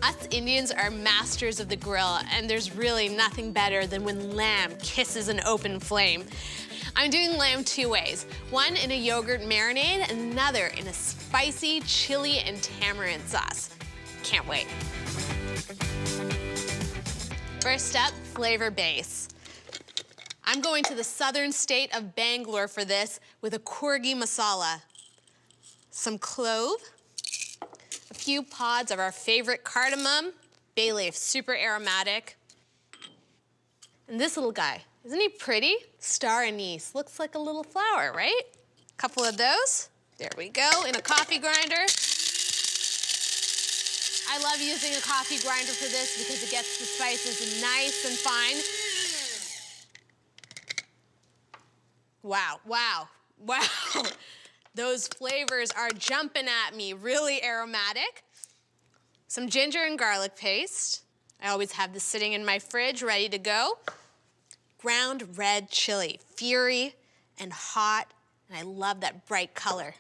Us Indians are masters of the grill, and there's really nothing better than when lamb kisses an open flame. I'm doing lamb two ways. One in a yogurt marinade, and another in a spicy chili and tamarind sauce. Can't wait. First up, flavor base. I'm going to the southern state of Bangalore for this with a kurgi masala. Some clove, a few pods of our favorite cardamom, bay leaf, super aromatic. And this little guy, isn't he pretty? Star anise, looks like a little flower, right? A couple of those, there we go, in a coffee grinder. I love using a coffee grinder for this because it gets the spices nice and fine. Wow, wow, wow. Those flavors are jumping at me, really aromatic. Some ginger and garlic paste. I always have this sitting in my fridge, ready to go. Ground red chili, fiery and hot, and I love that bright color.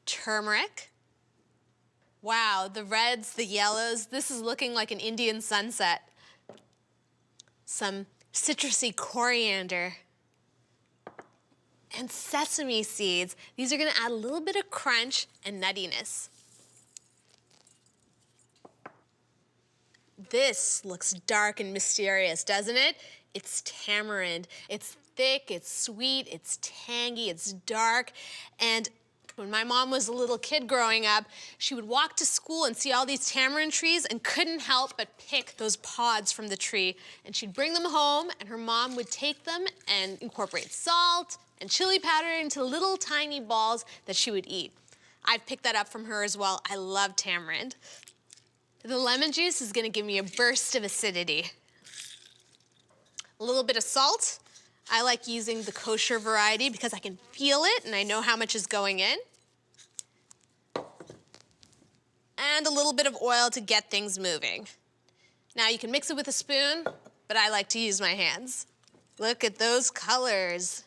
Turmeric. Wow, the reds, the yellows, this is looking like an Indian sunset. Some citrusy coriander. And sesame seeds. These are gonna add a little bit of crunch and nuttiness. This looks dark and mysterious, doesn't it? It's tamarind. It's thick, it's sweet, it's tangy, it's dark. And when my mom was a little kid growing up, she would walk to school and see all these tamarind trees and couldn't help but pick those pods from the tree. And she'd bring them home, and her mom would take them and incorporate salt and chili powder into little tiny balls that she would eat. I've picked that up from her as well. I love tamarind. The lemon juice is gonna give me a burst of acidity. A little bit of salt. I like using the kosher variety because I can feel it and I know how much is going in. And a little bit of oil to get things moving. Now you can mix it with a spoon, but I like to use my hands. Look at those colors.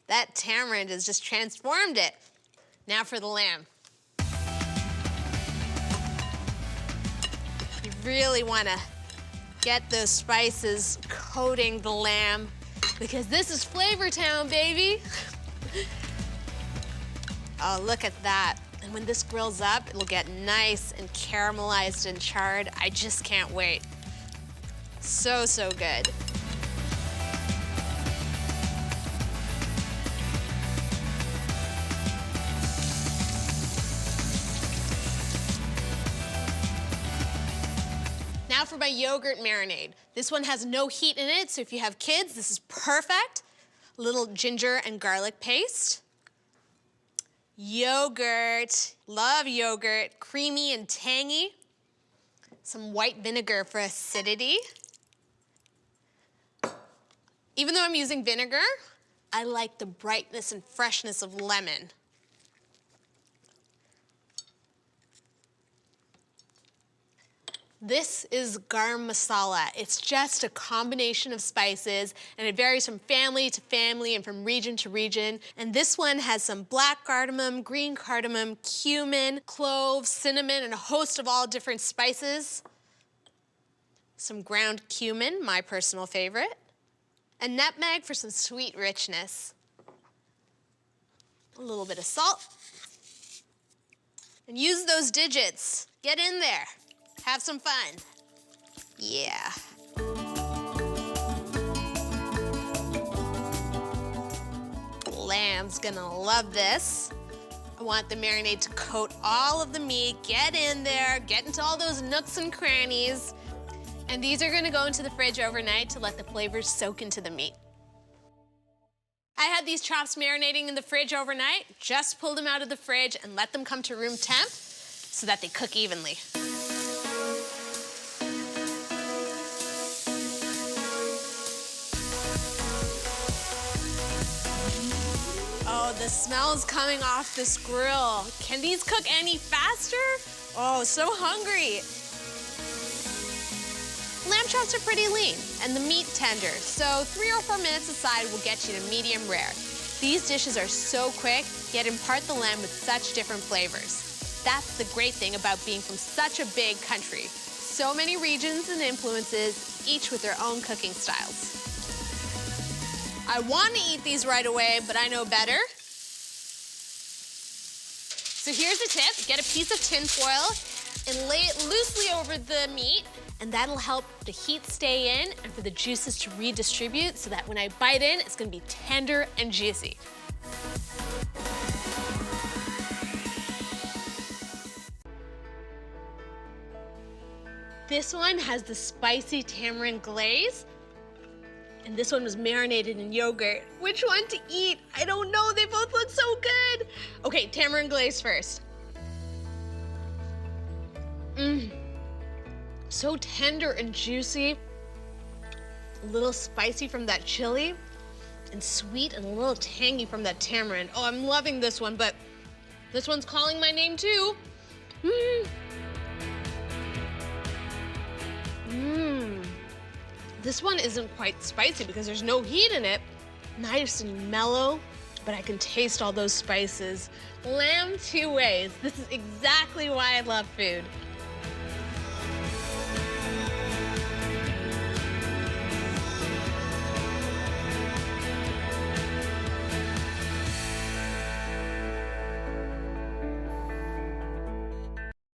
That tamarind has just transformed it. Now for the lamb. You really wanna get those spices coating the lamb because this is Flavor Town, baby. Oh, look at that. And when this grills up, it'll get nice and caramelized and charred. I just can't wait. So, so good. Now for my yogurt marinade. This one has no heat in it, so if you have kids, this is perfect. A little ginger and garlic paste. Yogurt, love yogurt, creamy and tangy. Some white vinegar for acidity. Even though I'm using vinegar, I like the brightness and freshness of lemon. This is garam masala. It's just a combination of spices, and it varies from family to family and from region to region. And this one has some black cardamom, green cardamom, cumin, cloves, cinnamon, and a host of all different spices. Some ground cumin, my personal favorite. And nutmeg for some sweet richness. A little bit of salt. And use those digits. Get in there. Have some fun. Yeah. Lamb's gonna love this. I want the marinade to coat all of the meat, get in there, get into all those nooks and crannies. And these are gonna go into the fridge overnight to let the flavors soak into the meat. I had these chops marinating in the fridge overnight, just pulled them out of the fridge and let them come to room temp so that they cook evenly. Oh, the smell's coming off this grill. Can these cook any faster? Oh, so hungry. Lamb chops are pretty lean and the meat tender, so 3 or 4 minutes aside will get you to medium rare. These dishes are so quick, yet impart the lamb with such different flavors. That's the great thing about being from such a big country. So many regions and influences, each with their own cooking styles. I want to eat these right away, but I know better. So here's a tip. Get a piece of tin foil and lay it loosely over the meat, and that'll help the heat stay in and for the juices to redistribute so that when I bite in, it's gonna be tender and juicy. This one has the spicy tamarind glaze, and this one was marinated in yogurt. Which one to eat? I don't know, they both look so good. Okay, tamarind glaze first. So tender and juicy, a little spicy from that chili, and sweet and a little tangy from that tamarind. Oh, I'm loving this one, but this one's calling my name too. This one isn't quite spicy because there's no heat in it. Nice and mellow, but I can taste all those spices. Lamb two ways. This is exactly why I love food.